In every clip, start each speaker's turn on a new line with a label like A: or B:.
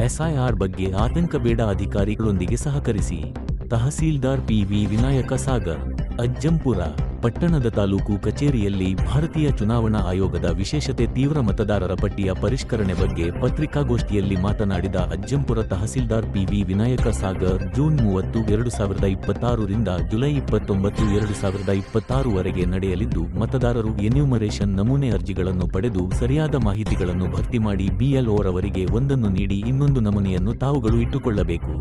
A: SIR ಬಗ್ಗೆ ಆತಂಕ ಬೇಡ, ಅಧಿಕಾರಿಗಳೊಂದಿಗೆ ಸಹಕರಿಸಿ. ತಹಸೀಲ್ದಾರ್ ಪಿ.ವಿ. ವಿನಾಯಕ ಸಾಗರ್, ಅಜ್ಜಂಪುರ ಪಟ್ಟಣದ ತಾಲೂಕು ಕಚೇರಿಯಲ್ಲಿ ಭಾರತೀಯ ಚುನಾವಣಾ ಆಯೋಗದ ವಿಶೇಷತೆ ತೀವ್ರ ಮತದಾರರ ಪಟ್ಟಿಯ ಪರಿಷ್ಕರಣೆ ಬಗ್ಗೆ ಪತ್ರಿಕಾಗೋಷ್ಠಿಯಲ್ಲಿ ಮಾತನಾಡಿದ ಅಜ್ಜಂಪುರ ತಹಸೀಲ್ದಾರ್ ಪಿ.ವಿ. ವಿನಾಯಕ ಸಾಗರ್, ಜೂನ್ 30, 2026 ರಿಂದ ಜುಲೈ 29, 2026 ವರೆಗೆ ನಡೆಯಲಿದ್ದು, ಮತದಾರರು ಎನ್ಯೂಮರೇಷನ್ ನಮೂನೆ ಅರ್ಜಿಗಳನ್ನು ಪಡೆದು ಸರಿಯಾದ ಮಾಹಿತಿಗಳನ್ನು ಭರ್ತಿ ಮಾಡಿ ಬಿಎಲ್ಒರವರಿಗೆ ಒಂದನ್ನು ನೀಡಿ ಇನ್ನೊಂದು ನಮೂನೆಯನ್ನು ತಾವುಗಳು ಇಟ್ಟುಕೊಳ್ಳಬೇಕು.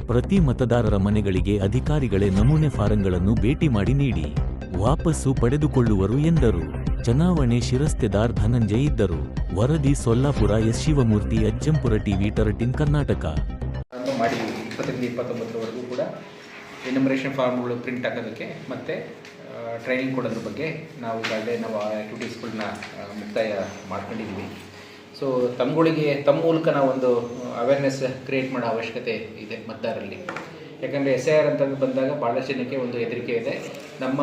A: ಪ್ರತಿ ಮತದಾರರ ಮನೆಗಳಿಗೆ ಅಧಿಕಾರಿಗಳೇ ನಮೂನೆ ಫಾರಂಗಳನ್ನು ಭೇಟಿ ಮಾಡಿ ನೀಡಿ ವಾಪಸ್ಸು ಪಡೆದುಕೊಳ್ಳುವರು ಎಂದರು. ಚುನಾವಣೆ ಶಿರಸ್ತೆದಾರ್ ಧನಂಜಯ್ ಇದ್ದರು. ವರದಿ ಸೊಲ್ಲಾಪುರ. ಎಸ್. ಶಿವಮೂರ್ತಿ, ಅಜ್ಜಂಪುರ ಟಿವಿ, 13 ಕರ್ನಾಟಕ.
B: ಮಾಡಿ 20ರಿಂದ 29ರವರೆಗೂ ಕೂಡ ಎನ್ಯುಮರೇಷನ್ ಫಾರ್ಮ್ಗಳು ಪ್ರಿಂಟ್ ಹಾಕೋದಕ್ಕೆ ಮತ್ತು ಟ್ರೈನಿಂಗ್ ಕೊಡೋದ್ರ ಬಗ್ಗೆ ನಾವು ಈಗಾಗಲೇ ನಾವು ಆ ಆ್ಯಕ್ಟಿವಿಟೀಸ್ಗಳನ್ನ ಮುಕ್ತಾಯ ಮಾಡ್ಕೊಂಡಿದ್ದೀವಿ. ಸೊ ತಮ್ಮ ಮೂಲಕ ನಾವು ಒಂದು ಅವೇರ್ನೆಸ್ ಕ್ರಿಯೇಟ್ ಮಾಡೋ ಅವಶ್ಯಕತೆ ಇದೆ ಮತದಾರರಲ್ಲಿ. ಯಾಕಂದರೆ SIR ಅಂತ ಬಂದಾಗ ಭಾಳಷ್ಟು ಜನಕ್ಕೆ ಒಂದು ಹೆದರಿಕೆ ಇದೆ. ನಮ್ಮ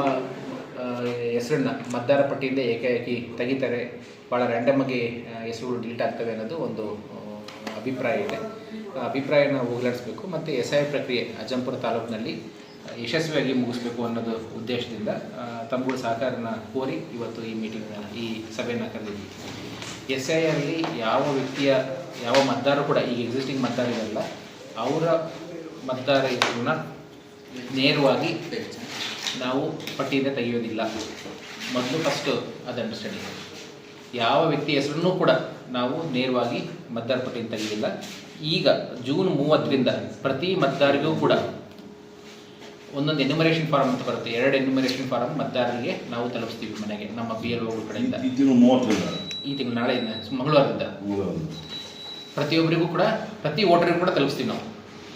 B: ಹೆಸರನ್ನ ಮತದಾರ ಪಟ್ಟಿಯಿಂದ ಏಕಾಏಕಿ ತೆಗಿತಾರೆ, ಭಾಳ ರ್ಯಾಂಡಮಾಗಿ ಹೆಸರುಗಳು ಡಿಲೀಟ್ ಆಗ್ತವೆ ಅನ್ನೋದು ಒಂದು ಅಭಿಪ್ರಾಯ ಇದೆ. ಅಭಿಪ್ರಾಯನ ಹೋಗಲಾಡಿಸ್ಬೇಕು ಮತ್ತು SIR ಪ್ರಕ್ರಿಯೆ ಅಜ್ಜಂಪುರ ತಾಲೂಕಿನಲ್ಲಿ ಯಶಸ್ವಿಯಾಗಿ ಮುಗಿಸ್ಬೇಕು ಅನ್ನೋದು ಉದ್ದೇಶದಿಂದ ತಮ್ಮಗಳ ಸಹಕಾರನ ಕೋರಿ ಇವತ್ತು ಈ ಮೀಟಿಂಗ್ನ ಈ ಸಭೆಯನ್ನು ಕರೆದಿದ್ದೀವಿ. SIRಲ್ಲಿ ಯಾವ ವ್ಯಕ್ತಿಯ ಯಾವ ಮತದಾರ ಕೂಡ ಈಗ ಎಕ್ಸಿಸ್ಟಿಂಗ್ ಮತದಾರ ಇರಲ್ಲ, ಅವರ ಮತದಾರ ಹೆಸರನ್ನ ನೇರವಾಗಿ ನಾವು ಪಟ್ಟಿಯಿಂದ ತೆಗೆಯೋದಿಲ್ಲ. ಮೊದಲು ಫಸ್ಟು ಅದು ಅಂಡರ್ಸ್ಟ್ಯಾಂಡಿಂಗ್. ಯಾವ ವ್ಯಕ್ತಿ ಹೆಸರನ್ನೂ ಕೂಡ ನಾವು ನೇರವಾಗಿ ಮತದಾರ ಪಟ್ಟಿಯಿಂದ ತೆಗೆಯೋದಿಲ್ಲ. ಈಗ ಜೂನ್ 30ರಿಂದ ಪ್ರತಿ ಮತದಾರಿಗೂ ಕೂಡ ಒಂದೊಂದು ಎನ್ಯುಮರೇಷನ್ ಫಾರಮ್ ಅಂತ ಬರುತ್ತೆ. 2 ಎನ್ಯುಮರೇಷನ್ ಫಾರಮ್ ಮತದಾರರಿಗೆ ನಾವು ತಲುಪಿಸ್ತೀವಿ ಮನೆಗೆ, ನಮ್ಮ BLOಗಳ ಕಡೆಯಿಂದ. ಈ ತಿಂಗಳು ನಾಳೆಯಿಂದ ಮಂಗಳವಾರದಿಂದ ಪ್ರತಿಯೊಬ್ಬರಿಗೂ ಕೂಡ ಪ್ರತಿ ವೋಟರಿಗೂ ಕೂಡ ತಲುಪಿಸ್ತೀವಿ ನಾವು.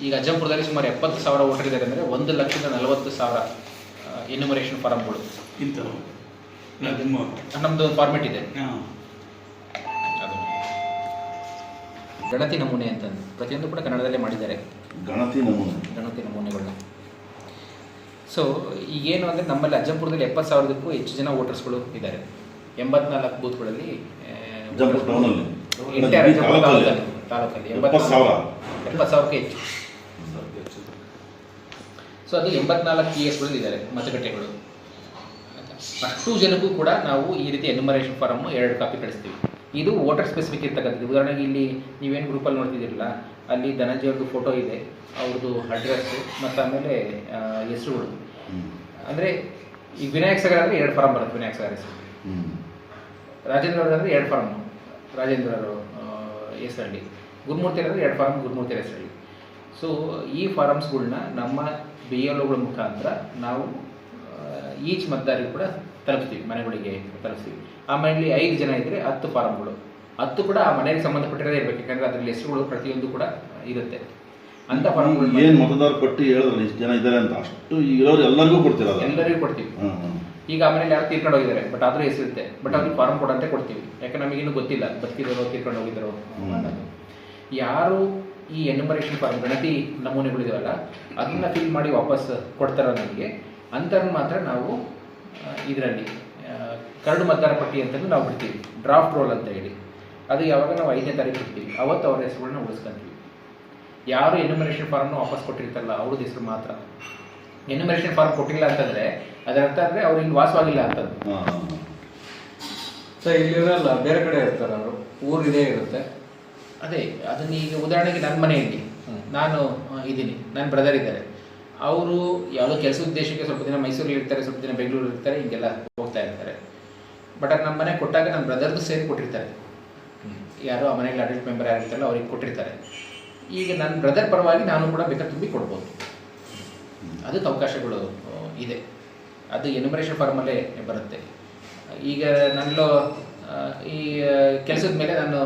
B: ಈಗ ಅಜ್ಜಂಪುರದಲ್ಲಿ ಸುಮಾರು 70,000 ವೋಟರ್ ಇದ್ದಾರೆ ಅಂದರೆ 1,40,000 ಎನ್ಯುಮರೇಷನ್ ಫಾರಮ್ಗಳು. ನಮ್ಮದು ಫಾರ್ಮೆಟ್ ಇದೆ. ಅದು ಗಣತಿ ನಮೂನೆ ಅಂತಂದು ಪ್ರತಿಯೊಂದು ಕೂಡ ಕನ್ನಡದಲ್ಲೇ ಮಾಡಿದ್ದಾರೆ, ಗಣತಿ ನಮೂನೆಗಳನ್ನ. ಸೊ ಈಗೇನು ಅಂದರೆ ನಮ್ಮಲ್ಲಿ ಅಜ್ಜಂಪುರದಲ್ಲಿ 70,000ಕ್ಕೂ ಹೆಚ್ಚು ಜನ ವೋಟರ್ಸ್ಗಳು ಇದ್ದಾರೆ. 84 ಬೂತ್ಗಳಲ್ಲಿ ತಾಲೂಕಲ್ಲಿ 70,000ಕ್ಕೆ ಹೆಚ್ಚು. ಸೊ ಅದು 84 PSಗಳು ಇದ್ದಾರೆ ಮತಗಟ್ಟೆಗಳು. ಅಷ್ಟು ಜನಕ್ಕೂ ಕೂಡ ನಾವು ಈ ರೀತಿ ಎನ್ಯುಮರೇಷನ್ ಫಾರಮ್ 2 ಕಾಪಿ ಕಳಿಸ್ತೀವಿ. ಇದು ವೋಟರ್ ಸ್ಪೆಸಿಫಿಕ್ ಇರ್ತಕ್ಕಂಥದ್ದು. ಉದಾಹರಣೆಗೆ ಇಲ್ಲಿ ನೀವೇನು ಗ್ರೂಪಲ್ಲಿ ನೋಡ್ತಿದ್ದೀರಲ್ಲ, ಅಲ್ಲಿ ಧನಂಜಯ್ ಅವ್ರದ್ದು ಫೋಟೋ ಇದೆ, ಅವ್ರದ್ದು ಅಡ್ರೆಸ್ಸು ಮತ್ತು ಆಮೇಲೆ ಹೆಸರುಗಳು. ಅಂದರೆ ಈಗ ವಿನಾಯಕ್ ಸಾಗರ್ ಅಂದರೆ 2 ಫಾರಮ್ ಬರುತ್ತೆ, ವಿನಾಯಕ್ ಸಾಗರ್ ಹೆಸರು. ರಾಜೇಂದ್ರ ಅವರು ಅಂದರೆ 2 ಫಾರಮ್, ರಾಜೇಂದ್ರ ಅವರು ಹೆಸರಲ್ಲಿ. ಗುರುಮೂರ್ತಿ ಅಂದರೆ 2 ಫಾರಮ್, ಗುರುಮೂರ್ತಿ ಹೆಸರಲ್ಲಿ. ಸೊ ಈ ಫಾರಮ್ಸ್ಗಳನ್ನ ನಮ್ಮ BLOಗಳ ಮುಖಾಂತರ ನಾವು ಈಚ್ ಮತದಾರರಿಗೆ ಕೂಡ ತಲುಪಿಸ್ತೀವಿ, ಮನೆಗಳಿಗೆ ತಲುಪಿಸ್ತೀವಿ. ಆಮೇಲೆ 5 ಜನ ಇದ್ದರೆ 10 ಫಾರಮ್ಗಳು, 10 ಕೂಡ ಆ ಮನೆಗೆ ಸಂಬಂಧಪಟ್ಟಿರೋದೇ ಇರಬೇಕು. ಯಾಕಂದರೆ ಅದರಲ್ಲಿ ಹೆಸರುಗಳು ಪ್ರತಿಯೊಂದು ಕೂಡ ಇರುತ್ತೆ. ಅಂಥ ಫಾರಮ್ಗಳು
C: ಏನು ಮತದಾರ ಪಟ್ಟಿ ಹೇಳಿದ್ರಲ್ಲ ಇಷ್ಟು ಜನ ಇದ್ದಾರೆ ಅಂತ, ಅಷ್ಟು ಇರೋರು ಎಲ್ಲರಿಗೂ ಕೊಡ್ತೀರ? ಎಲ್ಲರಿಗೂ
B: ಕೊಡ್ತೀವಿ. ಈಗ ಆಮೇಲೆ ಯಾರು ತೀರ್ಕೊಂಡು ಹೋಗಿದ್ದಾರೆ, ಬಟ್ ಆದರೂ ಹೆಸರಿರುತ್ತೆ, ಬಟ್ ಅವ್ರಿಗೆ ಫಾರಮ್ ಕೊಡಂತೆ ಕೊಡ್ತೀವಿ. ಯಾಕೆ ನಮಗಿನ್ನೂ ಗೊತ್ತಿಲ್ಲ ಬದುಕಿರೋರು ತೀರ್ಕೊಂಡು ಹೋಗಿದ್ರು ಅನ್ನೋದು. ಯಾರು ಈ ಎನ್ಯುಮರೇಷನ್ ಫಾರಮ್ ಗಣತಿ ನಮೂನೆಗಳಿದಾವಲ್ಲ ಅದನ್ನ ಫಿಲ್ ಮಾಡಿ ವಾಪಸ್ ಕೊಡ್ತಾರೋ ನಮಗೆ, ಅಂಥವ್ರನ್ನ ಮಾತ್ರ ನಾವು ಇದರಲ್ಲಿ ಕರಡು ಮತದಾರ ಪಟ್ಟಿ ಅಂತಲೂ ನಾವು ಬಿಡ್ತೀವಿ. ಡ್ರಾಫ್ಟ್ ರೋಲ್ ಅಂತ ಹೇಳಿ, ಅದು ಯಾವಾಗ ನಾವು 5ನೇ ತಾರೀಕು ಬಿಡ್ತೀವಿ, ಅವತ್ತು ಅವ್ರ ಹೆಸರುಗಳನ್ನ ಉಳಿಸ್ಕೊಂತೀವಿ. ಯಾರು ಎನ್ಯುಮರೇಷನ್ ಫಾರಮ್ನ ವಾಪಸ್ ಕೊಟ್ಟಿರ್ತಾರಲ್ಲ ಅವ್ರದ್ದು ಹೆಸರು ಮಾತ್ರ. ಎನ್ಯುಮರೇಷನ್ ಫಾರ್ಮ್ ಕೊಟ್ಟಿಲ್ಲ ಅಂತಂದರೆ ಅದರ ಅರ್ಥ ಅಂದರೆ ಅವ್ರು ಇಲ್ಲಿ ವಾಸವಾಗಿಲ್ಲ ಅಂತದ್ದು.
D: ಸೊ ಇಲ್ಲಿರಲ್ಲ, ಬೇರೆ ಕಡೆ ಇರ್ತಾರೆ, ಅವರು ಊರಿದೇ ಇರುತ್ತೆ.
B: ಅದೇ ಅದನ್ನ ಈಗ ಉದಾಹರಣೆಗೆ ನನ್ನ ಮನೆಯಲ್ಲಿ ನಾನು ಇದ್ದೀನಿ, ನನ್ನ ಬ್ರದರ್ ಇದ್ದಾರೆ, ಅವರು ಯಾವುದೋ ಕೆಲಸ ಉದ್ದೇಶಕ್ಕೆ ಸ್ವಲ್ಪ ದಿನ ಮೈಸೂರಲ್ಲಿ ಇರ್ತಾರೆ, ಸ್ವಲ್ಪ ದಿನ ಬೆಂಗಳೂರಲ್ಲಿ ಇರ್ತಾರೆ, ಹಿಂಗೆಲ್ಲ ಹೋಗ್ತಾ ಇರ್ತಾರೆ. ಬಟ್ ಅದು ನಮ್ಮ ಮನೆಗೆ ಕೊಟ್ಟಾಗ ನನ್ನ ಬ್ರದರ್ದು ಸೇರಿ ಕೊಟ್ಟಿರ್ತಾರೆ. ಯಾರೋ ಆ ಮನೆಯಲ್ಲಿ ಅಡಲ್ಟ್ ಮೆಂಬರ್ ಯಾರಿರ್ತಾರಲ್ಲ ಅವ್ರಿಗೆ ಕೊಟ್ಟಿರ್ತಾರೆ. ಈಗ ನನ್ನ ಬ್ರದರ್ ಪರವಾಗಿ ನಾನು ಕೂಡ ಬೇಕಾದ್ರೆ ತುಂಬಿ ಕೊಡ್ಬೋದು, ಅದಕ್ಕೆ ಅವಕಾಶಗಳು ಇದೆ. ಅದು ಎನ್ಯುಮರೇಷನ್ ಫಾರ್ಮಲ್ಲೇ ಬರುತ್ತೆ. ಈಗ ನನ್ನಲ್ಲೋ ಈ ಕೆಲಸದ ಮೇಲೆ ನಾನು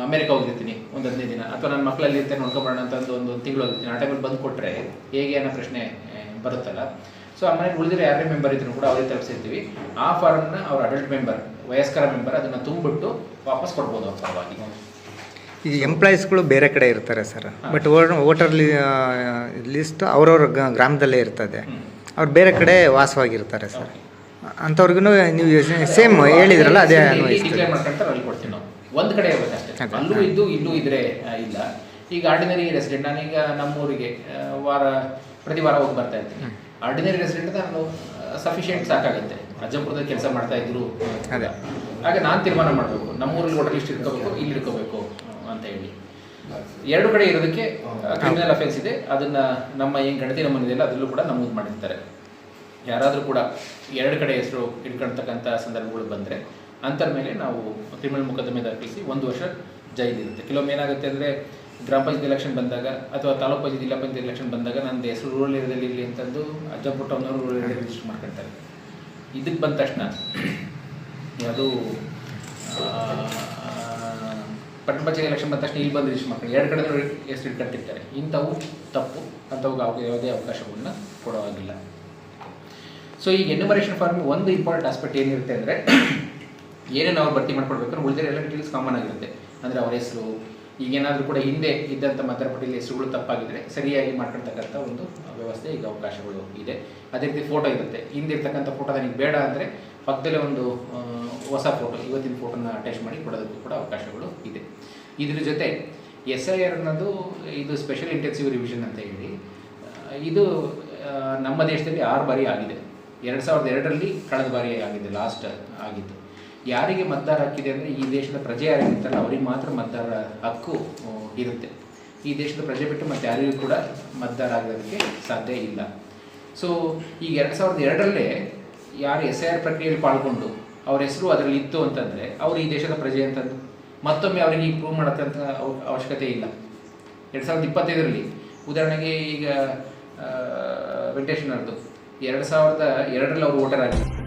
B: ಅಮೇರಿಕಾ ಹೋಗಿರ್ತೀನಿ ಒಂದು 15 ದಿನ, ಅಥವಾ ನನ್ನ ಮಕ್ಕಳಲ್ಲಿ ಇರ್ತೇನೆ ನೋಡ್ಕೊಬೋಣ ಅಂತ ಒಂದು ತಿಂಗಳು ಹೋಗಿರ್ತೀನಿ. ಆ ಟೈಮಲ್ಲಿ ಬಂದು ಕೊಟ್ಟರೆ ಹೇಗೆ ಅನ್ನೋ ಪ್ರಶ್ನೆ ಬರುತ್ತಲ್ಲ. ಸೊ ಆ ಮನೆಗೆ ಉಳಿದಿರೋ ಯಾರೇ ಮೆಂಬರ್ ಇದ್ರು ಕೂಡ ಅವ್ರಿಗೆ ತಲುಪಿಸಿರ್ತೀವಿ. ಆ ಫಾರ್ಮ್ನ ಅವ್ರ ಅಡಲ್ಟ್ ಮೆಂಬರ್, ವಯಸ್ಕರ ಮೆಂಬರ್ ಅದನ್ನು ತುಂಬಿಬಿಟ್ಟು ವಾಪಸ್ ಕೊಡ್ಬೋದು ಅವ್ರ ಪರವಾಗಿ.
E: ಈ ಎಂಪ್ಲಾಯೀಸ್ಗಳು ಬೇರೆ ಕಡೆ ಇರ್ತಾರೆ ಸರ್, ಬಟ್ ವೋಟರ್ ಲಿಸ್ಟ್ ಅವ್ರವ್ರ ಗ್ರಾಮದಲ್ಲೇ ಇರ್ತದೆ, ಅವ್ರು ಬೇರೆ ಕಡೆ ವಾಸವಾಗಿರ್ತಾರೆ ಸರ್. ಅಂಥವ್ರಿಗೂ ನೀವು ಸೇಮ್ ಹೇಳಿದ್ರಲ್ಲ ಅದೇ
B: ಡಿಕ್ಲೇರ್ ಮಾಡ್ಕೊಂತಾರೆ, ಅಲ್ಲಿ ಕೊಡ್ತೀವಿ ನಾವು. ಒಂದು ಕಡೆ ಇರಬೇಕಷ್ಟೇ, ಅಲ್ಲೂ ಇದ್ದು ಇಲ್ಲೂ ಇದ್ರೆ ಇಲ್ಲ. ಈಗ ಆರ್ಡಿನರಿ ರೆಸಿಡೆಂಟ್, ನಾನೀಗ ನಮ್ಮೂರಿಗೆ ಪ್ರತಿ ವಾರ ಹೋಗಿ ಬರ್ತಾ ಇರ್ತೀನಿ. ಆರ್ಡಿನರಿ ರೆಸಿಡೆಂಟ್ ನಾನು ಸಫಿಷಿಯೆಂಟ್ ಸಾಕಾಗುತ್ತೆ. ಅಜ್ಜಂಪುರದಲ್ಲಿ ಕೆಲಸ ಮಾಡ್ತಾ ಇದ್ರು
E: ಅದೇ.
B: ಆಗ ನಾನು ತೀರ್ಮಾನ ಮಾಡಬೇಕು ನಮ್ಮೂರಲ್ಲಿ ಹೋಟೆಲ್ ಇಷ್ಟು ಇಟ್ಕೋಬೇಕು, ಇಲ್ಲಿ ಇಟ್ಕೋಬೇಕು ಅಂತ ಹೇಳಿ. ಎರಡು ಕಡೆ ಇರೋದಕ್ಕೆ ಕ್ರಿಮಿನಲ್ ಅಫೆನ್ಸ್ ಇದೆ. ಅದನ್ನು ನಮ್ಮ ಏನು ಗಣತಿ ನಮೂನೆ ಇದೆಯಲ್ಲ ಅದರಲ್ಲೂ ಕೂಡ ನಮೂದು ಮಾಡಿರ್ತಾರೆ. ಯಾರಾದರೂ ಕೂಡ ಎರಡು ಕಡೆ ಹೆಸರು ಇಟ್ಕೊಳ್ತಕ್ಕಂಥ ಸಂದರ್ಭಗಳು ಬಂದರೆ ಅಂತರ ಮೇಲೆ ನಾವು ಕ್ರಿಮಿನಲ್ ಮೊಕದ್ದಮೆ ದಾಖಲಿಸಿ 1 ವರ್ಷ ಜೈಲಿರುತ್ತೆ. ಕೆಲವೊಮ್ಮೆ ಏನಾಗುತ್ತೆ ಅಂದರೆ ಗ್ರಾಮ ಪಂಚಾಯತ್ ಎಲೆಕ್ಷನ್ ಬಂದಾಗ ಅಥವಾ ತಾಲೂಕು ಪಂಚಾಯತ್ ಜಿಲ್ಲಾ ಪಂಚಾಯತ್ ಎಲೆಕ್ಷನ್ ಬಂದಾಗ ನಂದು ಹೆಸರು ರೂರಲ್ ಏರಿಯಾದಲ್ಲಿ ಇರಲಿ ಅಂತಂದು ಅಜ್ಜಂಪುರ ಟೌನವರು ರೂರಲ್ ಏರಿಯಾ ರಿಜಿಸ್ಟರ್ ಮಾಡ್ಕೊಳ್ತಾರೆ. ಇದಕ್ಕೆ ಬಂದ ತಕ್ಷಣ ಅದು ಪಟ್ಟಣ ಪಂಚಾಯತ್ ಎಲೆಕ್ಷನ್ ಬಂದ ತಕ್ಷಣ ಇಲ್ಲಿ ಬಂದು ರಿಜಿಸ್ಟರ್ ಮಾಡ್ತಾರೆ. ಎರಡು ಕಡೆ ಹೆಸರು ಇಟ್ಕೊಂಡಿರ್ತಾರೆ. ಇಂಥವು ತಪ್ಪು, ಅಂಥವು ಯಾವುದೇ ಅವಕಾಶಗಳನ್ನ ಕೊಡೋವಾಗಿಲ್ಲ. ಸೊ ಈ ಎನ್ಯುಮರೇಷನ್ ಫಾರ್ಮ್ ಒಂದು ಇಂಪಾರ್ಟೆಂಟ್ ಆಸ್ಪೆಕ್ಟ್ ಏನಿರುತ್ತೆ ಅಂದರೆ ಏನೇನು ಅವ್ರು ಭರ್ತಿ ಮಾಡ್ಕೊಡ್ಬೇಕು, ಉಳಿದಿರೋ ಎಲ್ಲ ಡೀಟೇಲ್ಸ್ ಕಾಮನ್ ಆಗಿರುತ್ತೆ. ಅಂದರೆ ಅವ್ರ ಹೆಸರು, ಈಗೇನಾದರೂ ಕೂಡ ಹಿಂದೆ ಇದ್ದಂಥ ಮತದಾರ ಪಟ್ಟಿಯಲ್ಲಿ ಹೆಸರುಗಳು ತಪ್ಪಾಗಿದ್ದರೆ ಸರಿಯಾಗಿ ಮಾಡ್ಕೊಳ್ತಕ್ಕಂಥ ಒಂದು ವ್ಯವಸ್ಥೆ ಈಗ ಅವಕಾಶಗಳು ಇದೆ. ಅದೇ ರೀತಿ ಫೋಟೋ ಇರುತ್ತೆ. ಹಿಂದೆ ಇರ್ತಕ್ಕಂಥ ಫೋಟೋ ನನಗೆ ಬೇಡ ಅಂದರೆ ಪಕ್ಕದಲ್ಲೇ ಒಂದು ಹೊಸ ಫೋಟೋ, ಇವತ್ತಿನ ಫೋಟೋನ ಅಟ್ಯಾಚ್ ಮಾಡಿ ಕೊಡೋದಕ್ಕೂ ಕೂಡ ಅವಕಾಶಗಳು ಇದೆ. ಇದ್ರ ಜೊತೆ SIR ಅನ್ನೋದು ಇದು ಸ್ಪೆಷಲ್ ಇಂಟೆನ್ಸಿವ್ ರಿವಿಷನ್ ಅಂತ ಹೇಳಿ ಇದು ನಮ್ಮ ದೇಶದಲ್ಲಿ 6 ಬಾರಿ ಆಗಿದೆ. 2002ರಲ್ಲಿ ಕಳೆದ ಬಾರಿ ಆಗಿದೆ, ಲಾಸ್ಟ್ ಆಗಿತ್ತು. ಯಾರಿಗೆ ಮತದಾರ ಹಕ್ಕಿದೆ ಅಂದರೆ ಈ ದೇಶದ ಪ್ರಜೆ ಯಾರಿಗಿರ್ತಾರಲ್ಲ ಅವರಿಗೆ ಮಾತ್ರ ಮತದಾರ ಹಕ್ಕು ಇರುತ್ತೆ. ಈ ದೇಶದ ಪ್ರಜೆ ಬಿಟ್ಟು ಮತ್ತು ಯಾರಿಗೂ ಕೂಡ ಮತದಾರ ಆಗೋದಕ್ಕೆ ಸಾಧ್ಯ ಇಲ್ಲ. ಸೊ ಈಗ 2002ರಲ್ಲೇ ಯಾರು SIR ಪ್ರಕ್ರಿಯೆಯಲ್ಲಿ ಪಾಲ್ಗೊಂಡು ಅವ್ರ ಹೆಸರು ಅದರಲ್ಲಿ ಇತ್ತು ಅಂತಂದರೆ ಅವರು ಈ ದೇಶದ ಪ್ರಜೆ ಅಂತಂದು ಮತ್ತೊಮ್ಮೆ ಅವರಿಗೆ ಈಗ ಪ್ರೂವ್ ಮಾಡೋಕ್ಕಂತ ಅವಶ್ಯಕತೆ ಇಲ್ಲ. 2025ರಲ್ಲಿ ಉದಾಹರಣೆಗೆ ಈಗ ವೆಂಕಟೇಶ್ವರದ್ದು 2002ರಲ್ಲಿ ಅವರು ವೋಟರ್ ಆಗಿದ್ರು.